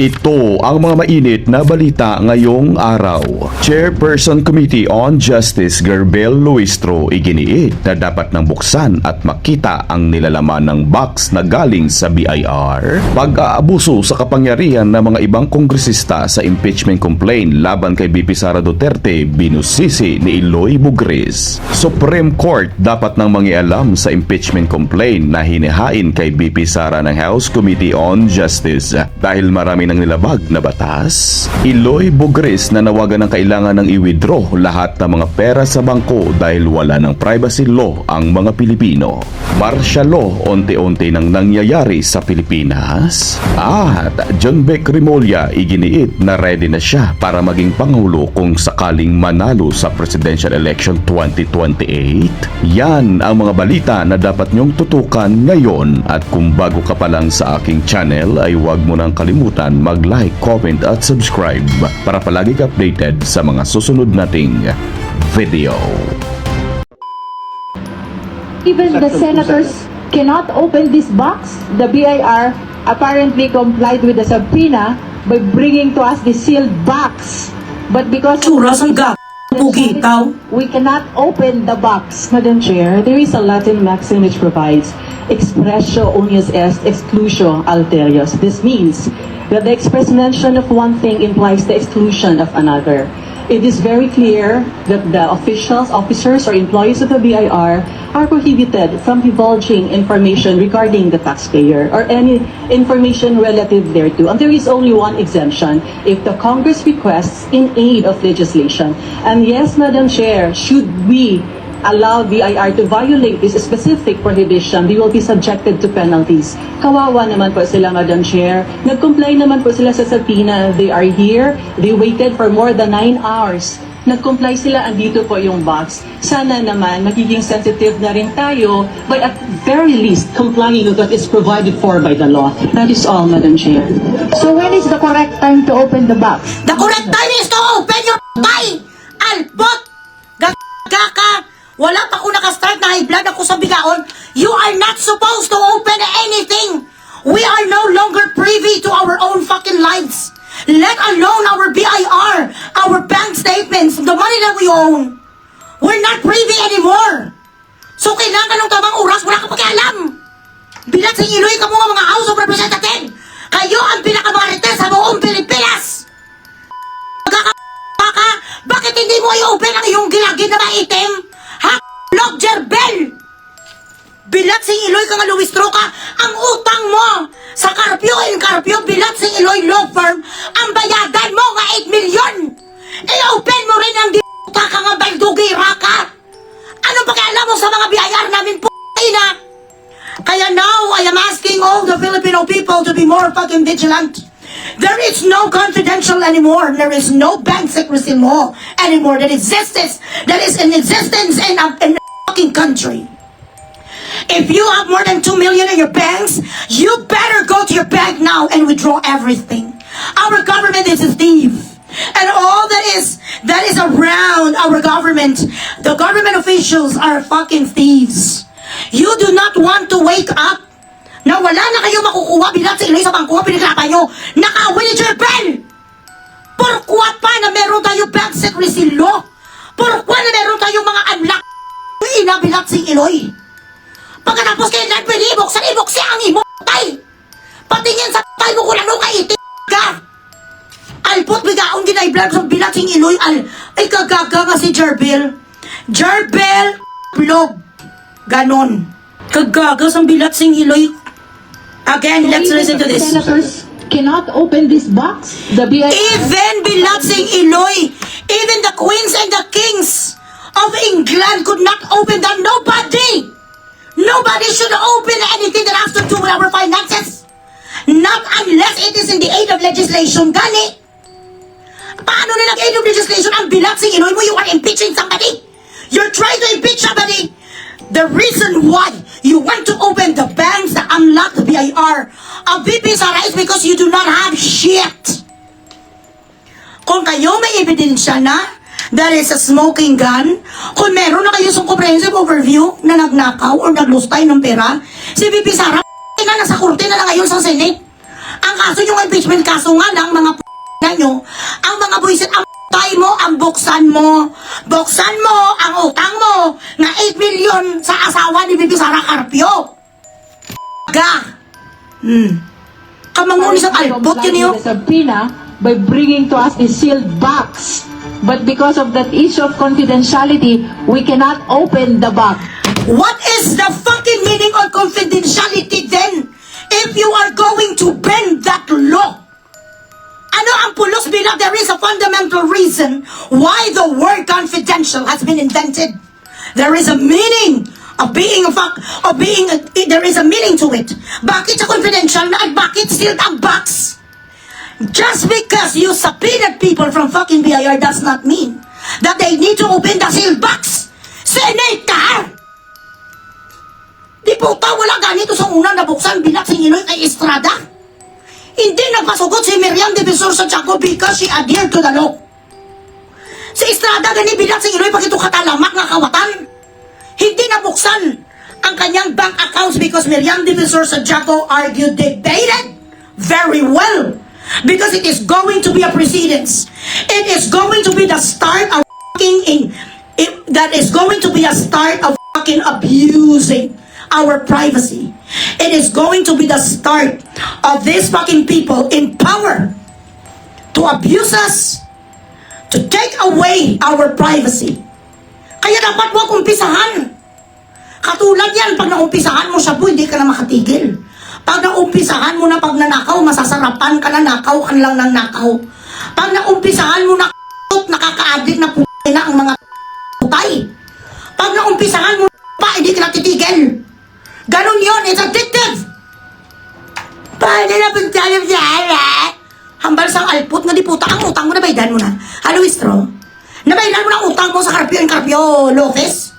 Ito ang mga mainit na balita ngayong araw. Chairperson Committee on Justice Gerbel Luistro iginiit na dapat nang buksan at makita ang nilalaman ng box na galing sa BIR. Pag-aabuso sa kapangyarihan ng mga ibang kongresista sa impeachment complaint laban kay BP Sara Duterte binusisi ni Eloy Bugris. Supreme Court dapat nang mangialam sa impeachment complaint na hinihain kay BP Sara ng House Committee on Justice dahil marami ng nilabag na batas. Eloy Bugris na nawagan ng kailangan ng i-withdraw lahat ng mga pera sa bangko dahil wala ng privacy law ang mga Pilipino. Martial law unti-unti nang nangyayari sa Pilipinas. At John Beck Remulla iginiit na ready na siya para maging pangulo kung sakaling manalo sa presidential election 2028. Yan ang mga balita na dapat nyong tutukan ngayon, at kung bago ka pa lang sa aking channel ay huwag mo nang kalimutan mag-like, comment at subscribe para palagi ka updated sa mga susunod nating video. Even the senators cannot open this box. The BIR apparently complied with the subpoena by bringing to us the sealed box. But because we cannot open the box. Madam Chair, there is a Latin maxim which provides expressio unius est, exclusio alterius. This means that the express mention of one thing implies the exclusion of another. It is very clear that the officials, officers, or employees of the BIR are prohibited from divulging information regarding the taxpayer or any information relative thereto. And there is only one exemption: if the Congress requests in aid of legislation. And yes, Madam Chair, should we allow BIR to violate this specific prohibition, they will be subjected to penalties. Kawawa naman po sila, Madam Chair. Nag-comply naman po sila sa subpoena. They are here. They waited for more than 9 hours. Nag-comply sila, andito po yung box. Sana naman magiging sensitive na rin tayo by at very least complying with what is provided for by the law. That is all, Madam Chair. So when is the correct time to open the box? The correct time is to open your tie! Albot! Gagaka! Wala pa ako nakastart na high blood ako sa bigaon. You are not supposed to open anything. We are no longer privy to our own fucking lives. Let alone our BIR, our bank statements, the money that we own. We're not privy anymore. So kailangan ng tamang oras, wala ka pakialam. Bilat sa iloy ka mga House of Representatives. Kayo ang pinakamarites sa buong Pilipinas. Bakit hindi mo i-open ang iyong gilagid na maitim? Log Gerbel! Bilat si Eloy ka nga Luistro ka, ang utang mo sa Carpio and Carpio, bilat si Eloy Law Firm, ang bayadan mo nga 8 million! I-open mo rin ang di***ta ka nga baldugira ka! Anong pakialam mo sa mga BIR namin p***ina? Kaya now, I am asking all the Filipino people to be more fucking vigilant. There is no confidential anymore. There is no bank secrecy law anymore that exists. That is in existence in a fucking country. If you have more than 2 million in your banks, you better go to your bank now and withdraw everything. Our government is a thief. And all that is around our government, the government officials are fucking thieves. You do not want to wake up na wala na kayo makukuha bilang sa iloy sa bangko, pinagrapan nyo, naka-away ni Gerbel! Porkwa pa na meron tayo bank secrecy law? Porkwa na meron tayong mga unlock inabilat si Eloy? Pagkatapos kayo nagpilibok sa ibok siya ang imotay! Patingin sa tay mo kung ano ka itig ka! Alpot bigaong ginay-vlog sa bilat si Eloy, ay kagaga nga si Gerbel. Gerbel, vlog. Ganon. Kagaga sa bilat si Eloy. Again, let's listen to this. Senators cannot open this box. The BIR Even Bilatsing Eloy, even the queens and the kings of England could not open that. Nobody should open anything that has to do with our finances. Not unless it is in the aid of legislation. Gani? Paano nila aid of legislation ang Bilatsing Eloy mo? You are impeaching somebody. You're trying to impeach somebody. The reason why you want to open the banks that unlock the BIR of VP Sara is because you do not have shit. Kung kayo may ebidensya na that is a smoking gun, kung meron na kayo sa comprehensive overview na nagnakaw o naglustay ng pera, si VP Sara na nasa korte na lang ngayon sa Senate. Ang kaso yung impeachment, kaso nga lang mga nyo, ang mga buwisit, ang tayo mo, ang buksan mo ang utang mo na 8 million sa asawa ni Bibi Sara Carpio. Kamanguni sa albot yun yun. The subpoena by bringing to us a sealed box. But because of that issue of confidentiality, we cannot open the box. What is the fucking meaning of confidentiality then? If you are going to bend that law? Ano ang pulos bilang there is a fundamental reason why the word confidential has been invented. There is a meaning of being there is a meaning to it. Bakit sa confidential na at bakit sealed ang box? Just because you subpoenaed people from fucking BIR does not mean that they need to open the sealed box. Senate ka! Di puta, wala ganito sa unang nabuksan bilang sininoy kay Estrada. Hindi nagpasugot si Miriam Defensor sa Chaco because she adhered to the law. Si Estrada gani bilang sininoy pag ito katalamak nga kawatan. Hindi nabuksan ang kanyang bank accounts because Miriam Defensor sa Chaco argued, debated very well. Because it is going to be a precedence. It is going to be the start of that is going to be a start of fucking abusing our privacy. It is going to be the start of these fucking people in power to abuse us, to take away our privacy. Kaya dapat mo umpisahan. Katulad yan, pag naumpisahan mo siya po, hindi ka na makatigil. Pag naumpisahan mo na pagnanakaw, masasarapan ka na nakaw ka lang ng nakaw. Pag naumpisahan mo na nakaka-addict na na ang mga putay. Pag naumpisahan mo pa, hindi ka natitigil. Ganon yun, it's addictive. Paano na puntahan siya? Hambal sang alput nga di puta, ang utang mo nabaydan mo na. Halo, Istro? Nabaydan mo na ang utang mo sa Carpio and Carpio Lopez?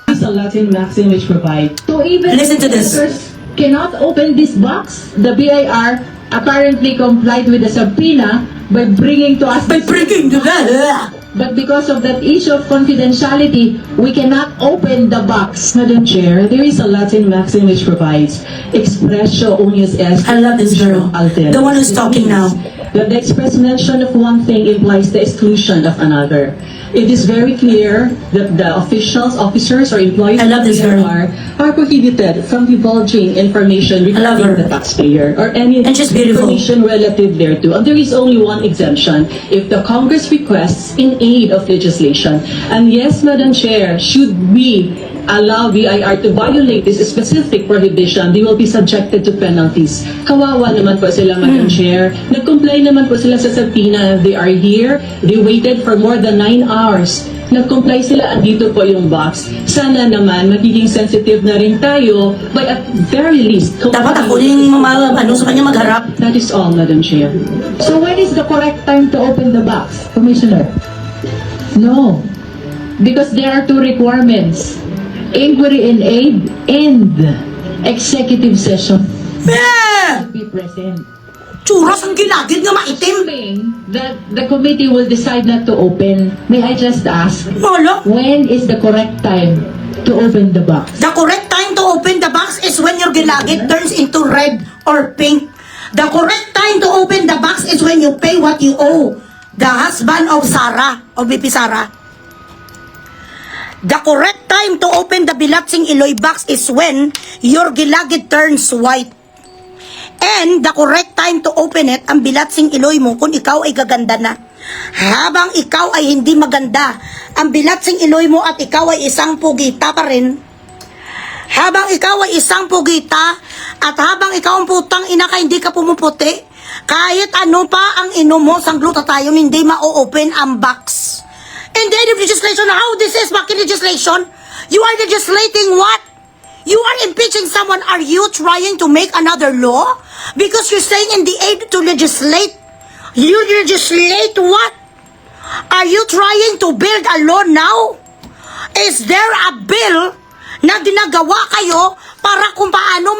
It's a Latin maxim which provides So even Listen to this. senators cannot open this box. The BIR apparently complied with the subpoena by bringing to us By this. breaking the law. But because of that issue of confidentiality, we cannot open the box. Madam Chair, there is a Latin maxim which provides expressio unius est. I love this girl. Alter. The one who's talking now. That the express mention of one thing implies the exclusion of another. It is very clear that the officers, or employees I love this girl. are prohibited from divulging information love regarding her. the taxpayer or any And she's beautiful. information relative thereto. And there is only one exemption if the Congress requests in aid of legislation. And yes, Madam Chair, should we allow BIR to violate this specific prohibition, they will be subjected to penalties. Kawawa naman po sila, Madam Chair. Nag-comply naman po sila sa subpoena. They are here. They waited for more than 9 hours. Nag-comply sila, andito po yung box. Sana naman, magiging sensitive na rin tayo, but at very least, Dapat ako yung sa kanya magharap. That is all, Madam Chair. So when is the correct time to open the box, Commissioner? No, because there are two requirements: inquiry in aid and executive session Eh! to be present. Churas ang gilagid nga maitim. Assuming that the committee will decide not to open, may I just ask, Wala. when is the correct time to open the box? The correct time to open the box is when your gilagid turns into red or pink. The correct time to open the box is when you pay what you owe. The husband of Sarah, of BP Sara. The correct time to open the Bilatsing Iloy box is when your gilagid turns white. And the correct time to open it, ang Bilatsing Iloy mo, kung ikaw ay gaganda na. Habang ikaw ay hindi maganda, ang Bilatsing Iloy mo at ikaw ay isang pugita pa rin. Habang ikaw ay isang pugita, at habang ikaw ang putang ina ka, hindi ka pumuputi, kahit ano pa ang inom mo, sang glutathione, hindi ma-open ang box. In the end of legislation, how this is fucking legislation? You are legislating what? You are impeaching someone. Are you trying to make another law? Because you're saying in the aid to legislate. You legislate what? Are you trying to build a law now? Is there a bill na ginagawa kayo para kung paano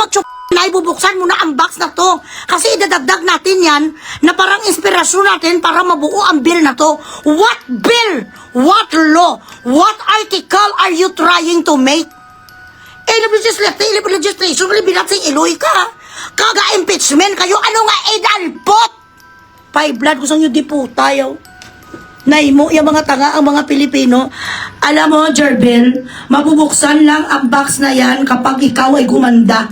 na ibubuksan mo na ang box na to? Kasi idadagdag natin yan na parang inspirasyon natin para mabuo ang bill na to. What bill? What law? What article are you trying to make? Legislation, bilang sa Iloy ka. Kaga-impeachment kayo, ano nga idalpot? Pay blood ko sa inyo di po tayo. Naimo, yung mga tanga, ang mga Pilipino. Alam mo, Jerbel, mabubuksan lang ang box na yan kapag ikaw ay gumanda.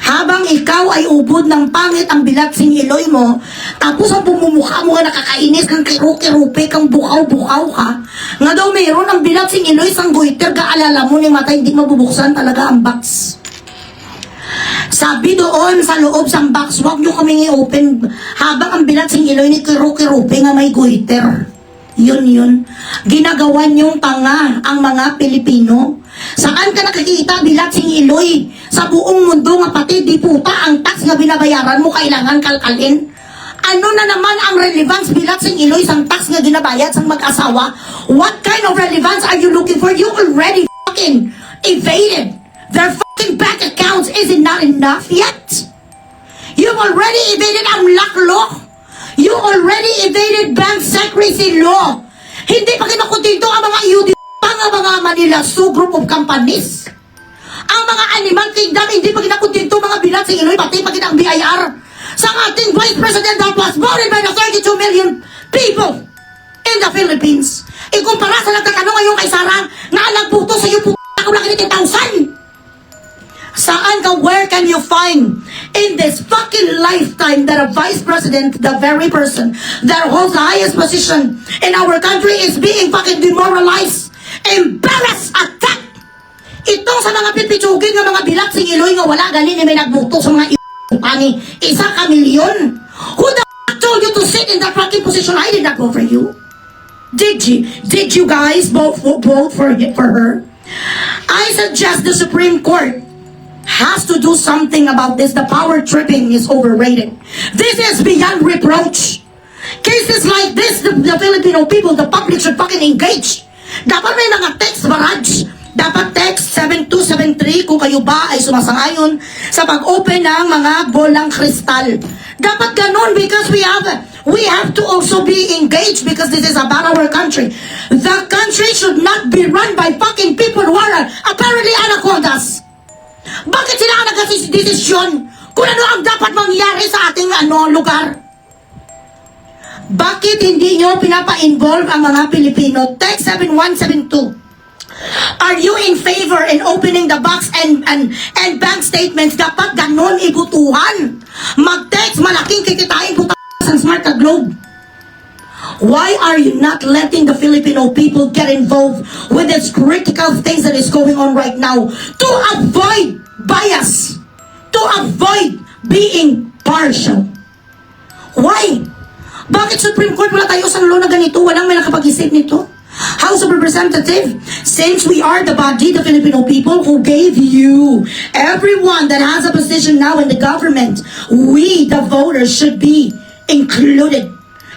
Habang ikaw ay ubod ng pangit ang bilat sing iloy mo, tapos ang pumumukha mo nga nakakainis kang kiruki-rupi, kang bukaw-bukaw ka, nga daw mayroon ang bilat sing iloy sang goiter, kaalala mo ni mata, hindi mabubuksan talaga ang box. Sabi doon sa loob sang box, huwag nyo kaming i-open habang ang bilat sing iloy ni kiruki-rupi nga may goiter. Yun. Ginagawa niyong tanga ang mga Pilipino. Saan ka nakikita bilat sing iloy? Sa buong mundo nga pati di puta ang tax nga binabayaran mo kailangan kalkalin. Ano na naman ang relevance bilat sing iloy sang tax nga ginabayad sang mag-asawa? What kind of relevance are you looking for? You already fucking evaded their fucking bank accounts. Is it not enough yet? You've already evaded ang law. You already evaded bank secrecy law. Hindi pa kinakontinto ang mga UD, ang mga Manila Zoo group of companies. Ang mga Animal Kingdom, hindi pa kinakontinto mga bilat sa Iloy, pati pa kinang BIR. Sa ating Vice President that was voted by the 32 million people in the Philippines. Ikumpara sa nagtatanong ngayon kay Sarah, na nagputo sa iyo po ako lang 10,000. Saan ka, where can you find in this fucking lifetime that a vice president, the very person that holds the highest position in our country is being fucking demoralized, embarrassed, attacked? Itong sa mga pipitsugin ng mga bilat sing iloy nga wala ganin may nagbuto sa mga pani, 1 milyon. Who the f*** told you to sit in that fucking position? I did not vote for you. Did you guys vote for her? I suggest the Supreme Court has to do something about this. The power tripping is overrated. This is beyond reproach. Cases like this, the Filipino people, the public should fucking engage. Dapat may mga text barrage. Dapat text 7273 kung kayo ba ay sumasangayon sa pag-open ng mga bolang kristal. Dapat ganun because we have to also be engaged because this is about our country. The country should not be run by fucking people who are apparently anacondas. Bakit sila ang nagdesisyon kung ano ang dapat mangyari sa ating lugar? Bakit hindi nyo pinapa-involve ang mga Pilipino? Text 7172. Are you in favor in opening the box and bank statements? Dapat ganon ibutuhan. Mag-text, malaking kikitain puta sa Smart ka Globe. Why are you not letting the Filipino people get involved with these critical things that is going on right now to avoid bias, to avoid being partial? Why? Bakit Supreme Court wala tayo sa law na ganito? Walang may nakapag-isip nito? House of Representatives, since we are the body, the Filipino people who gave you, everyone that has a position now in the government, we, the voters, should be included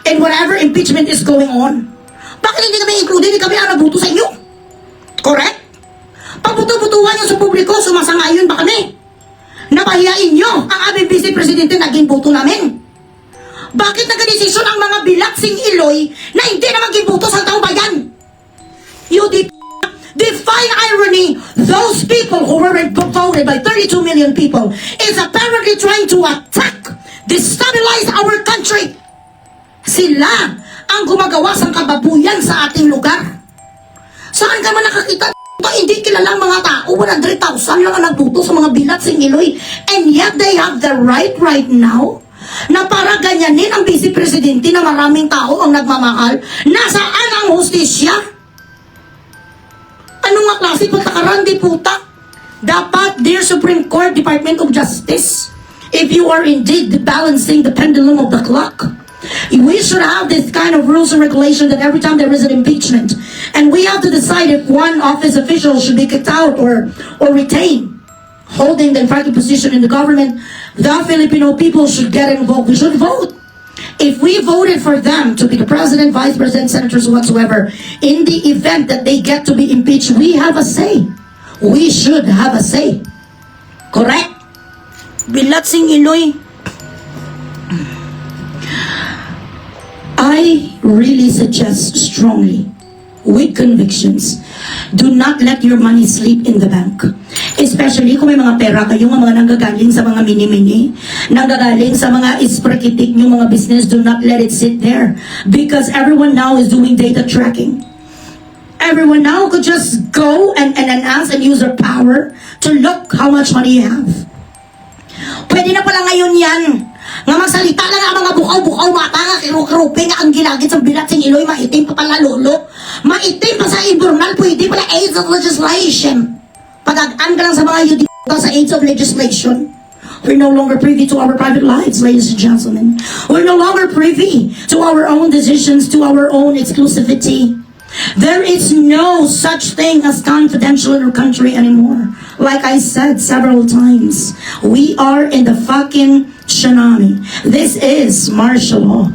in whatever impeachment is going on. Bakit hindi kami included? Hindi kami ang nabuto sa inyo. Correct? Pagbuto-butuhan nyo sa publiko, sumasangayon ba kami? Napahiyain nyo ang aming Vice Presidente, naging buto namin. Bakit nagdesisyon ang mga bilaksing iloy na hindi naman gibuto sa taong bayan? You define irony. Those people who were voted by 32 million people is apparently trying to attack, destabilize our country. Sila ang gumagawa ng kababuyan sa ating lugar. Saan ka man nakakita? Hindi kilalang mga tao, 100,000 lang ang nagbuto sa mga bilaksing iloy. And yet they have the right now na para ganyanin ang Vice Presidente na maraming tao ang nagmamahal. Nasaan ang hustisya? Ano nga klase patakaran, di puta? Dapat, dear Supreme Court, Department of Justice, if you are indeed balancing the pendulum of the clock, we should have this kind of rules and regulation that every time there is an impeachment, and we have to decide if one office official should be kicked out or retained, holding the infractive position in the government, the Filipino people should get involved. We should vote. If we voted for them to be the president, vice president, senators, whatsoever, in the event that they get to be impeached, we have a say. We should have a say. Correct? Bilatsing Iloy. I really suggest strongly, with convictions, do not let your money sleep in the bank. Especially kung may mga pera kayo, mga nanggagaling sa mga mini-mini, nanggagaling sa mga isprakitik yung mga business, do not let it sit there. Because everyone now is doing data tracking. Everyone now could just go and ask and use their power to look how much money you have. Pwede na pala ngayon yan. Nga magsalita na nga mga bukaw-bukaw mata nga kirukruping ang gilagid sa bilat sing Iloy, maitim pa pala lolo. Maitim pa sa iburnal, pwede pala aids of legislation. Pag-agaan ka lang sa mga yudi sa aids of legislation. We're no longer privy to our private lives, ladies and gentlemen. We're no longer privy to our own decisions, to our own exclusivity. There is no such thing as confidential in our country anymore. Like I said several times, we are in the fucking tsunami. This is martial law.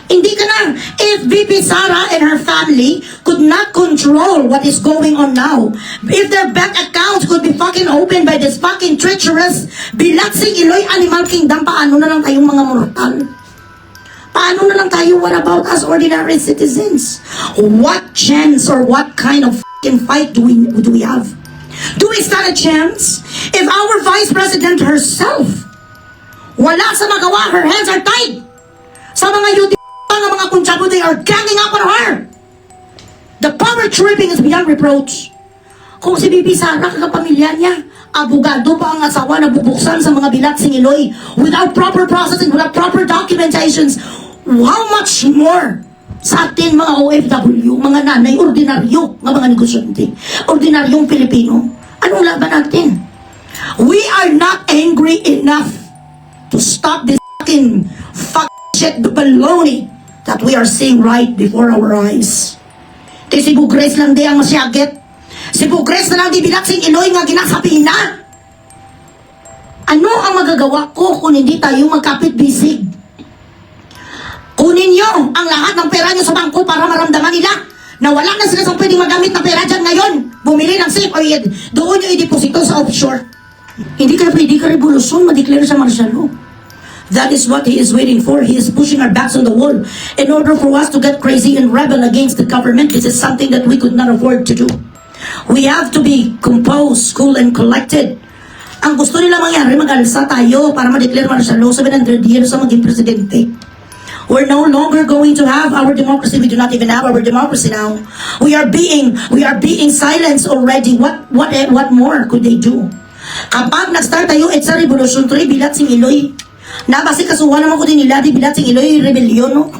Hindi ka na, if VP Sara and her family could not control what is going on now, if their bank accounts could be fucking opened by this fucking treacherous, bilatsing Iloy Animal Kingdom, paano na lang tayong mga mortal? Paano na lang tayo, what about us ordinary citizens? What chance or what kind of fucking fight do we have? Do we stand a chance if our Vice President herself, wala sa magawa, her hands are tied, sa mga youth ng mga kuntsabo, they are ganging up on her. The power tripping is beyond reproach. Kung si Bibi Sara, kakapamilya niya, abogado pa ang asawa na bubuksan sa mga bilatsing Iloy without proper processing, without proper documentations, how much more sa atin mga OFW, mga nanay, ordinaryo, mga negosyante, ordinaryong Pilipino. Anong laban natin? We are not angry enough to stop this fucking shit, the baloney that we are seeing right before our eyes. Si Bugres lang di ang masyagit. Si Bugres na lang di bilatsing Iloy nga ginasabi na. Ano ang magagawa ko kung hindi tayo magkapit-bisig? Kunin nyo ang lahat ng pera nyo sa bangko para maramdaman nila na wala na sila sa pwedeng magamit ng pera dyan ngayon. Bumili ng safe or doon nyo i-deposito sa offshore. Hindi ka pwede ka revolusyon, ma-declare sa martial law. That is what he is waiting for. He is pushing our backs on the wall in order for us to get crazy and rebel against the government. This is something that we could not afford to do. We have to be composed, cool, and collected. Ang gusto nila mangyari, mag-alsa tayo para ma-declare martial law 700 years sa maging presidente. We're no longer going to have our democracy. We do not even have our democracy now. We are being silenced already. What more could they do? Kapag nag-start tayo, it's a revolution 3, bilatsing Iloy. Nabasi kasuhan naman ko din nila, di bilatsing Iloy, rebellion, no?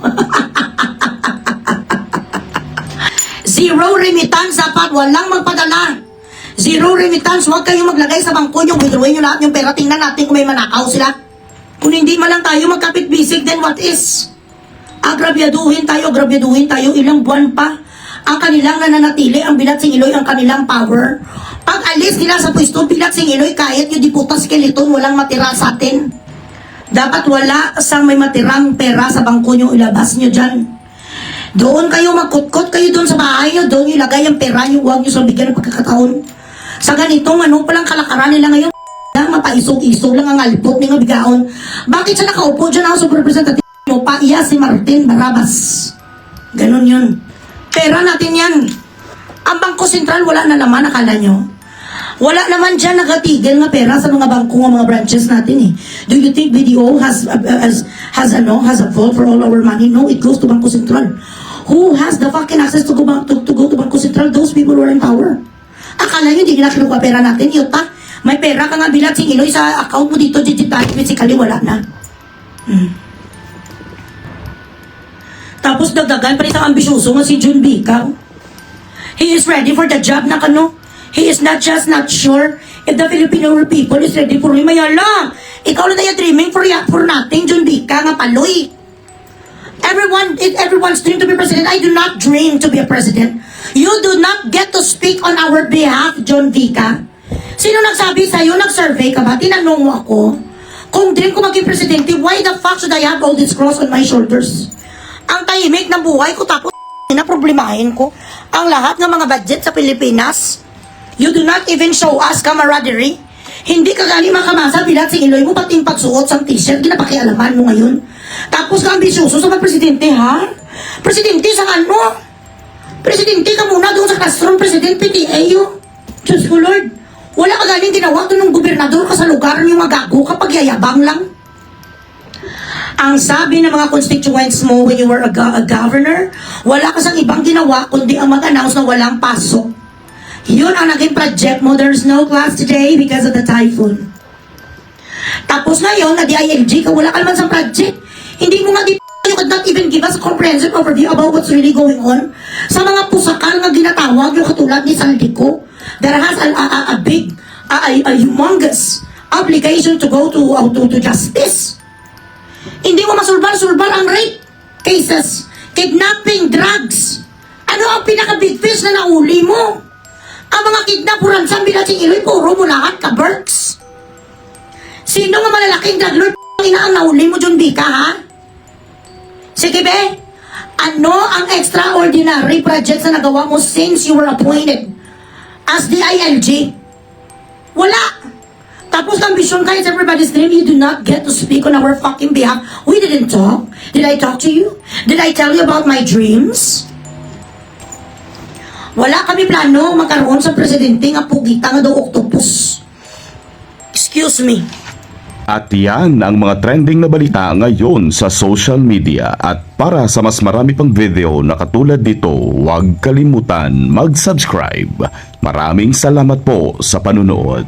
Zero remittance, dapat walang magpadala. Zero remittance, huwag kayong maglagay sa bangko nyo, withdrawin nyo lahat yung pera, tingnan natin kung may manakaw sila. Kung hindi man lang tayo magkapit-bisig, then what is? Agrabyaduhin tayo, ilang buwan pa. Ang kanilang nananatili, ang bilatsing Iloy, ang kanilang power. Pag alis nila sa pwesto, bilatsing Iloy, kahit yung diputas skeleton, walang matira sa atin. Dapat wala sang may matirang pera sa bangko nyo, ilabas nyo dyan. Doon kayo magkutkot kayo doon sa bahay nyo, doon ilagay ang pera nyo, huwag nyo sa bigyan ng pagkakataon. Sa ganitong palang kalakaran nila ngayon, mapaisog-isog lang ang alpot ng bigaon. Bakit siya nakaupo dyan ako sa representative mo? Paiya si Martin Barabas. Ganon yun. Pera natin yan. Ang Bangko Sentral wala na naman, akala nyo. Wala naman dyan nagatigil nga pera sa mga bangko ng mga branches natin eh. Do you think BDO has a vault for all our money? No, it goes to Bangko Sentral. Who has the fucking access to go to Bangko Sentral? Those people who are in power. Akala nyo hindi kinukuha pera natin, yun pa. May pera ka nga bilatsing Iloy sa account mo dito, digital, physically wala na. Tapos dagdagan pa rin sa ambisyoso nga si Jun Bicaw. He is ready for the job na kano. He is not sure if the Filipino people is ready for him. Mayala, ikaw lang tayo dreaming for nothing, Jun Bicaw nga paloy. Everyone's dream to be president. I do not dream to be a president. You do not get to speak on our behalf, John Bicaw. Sino nagsabi sa'yo? Nag-survey ka ba? Tinanong mo ako. Kung dream ko maging presidente, why the fuck should I have all this cross on my shoulders? Ang tahimik ng buhay ko, tapos na problemahin ko ang lahat ng mga budget sa Pilipinas. You do not even show us camaraderie. Hindi ka galing makamasa bilatsing Iloy mo, pati yung pagsuot sa t-shirt, ginapakialaman mo ngayon. Tapos ka ambisyoso sa presidente, ha? Presidente sa ano? Presidente ka muna doon sa classroom, President PTA, Diyos ko Lord. Wala ka galing ginawa to ng gobernador ka sa lugar ng magago kapag yayabang lang. Ang sabi ng mga constituents mo when you were a governor, wala ka sang ibang ginawa kundi ang mag-announce na walang pasok. Yun ang naging project mo. There's no class today because of the typhoon. Tapos ngayon, na-DILG ka, wala ka naman sa project. Hindi mo nga you could not even give us a comprehensive overview about what's really going on. Sa mga pusakal na ginatawag yung katulad ni Saldico, there has a big, a humongous obligation to go to justice. Hindi mo masulbar-sulbar ang rape cases, kidnapping, drugs. Ano ang pinaka-big fish na nauli mo? Ang mga kidnapuran sa Bilating Iloy, puro mo lahat ka, Berks. Sino nga malalaking drug lord ang nauli mo, John Bika, ha? Sige, be. Ano ang extraordinary projects na nagawa mo since you were appointed as the ILG? Wala. Tapos ambisyon ka, it's everybody's dream. You do not get to speak on our fucking behalf. We didn't talk. Did I talk to you? Did I tell you about my dreams? Wala kami plano magkaroon sa presidente nga pugita nga daw octopus. Excuse me. At yan ang mga trending na balita ngayon sa social media. At para sa mas marami pang video na katulad dito, huwag kalimutan mag-subscribe. Maraming salamat po sa panunood.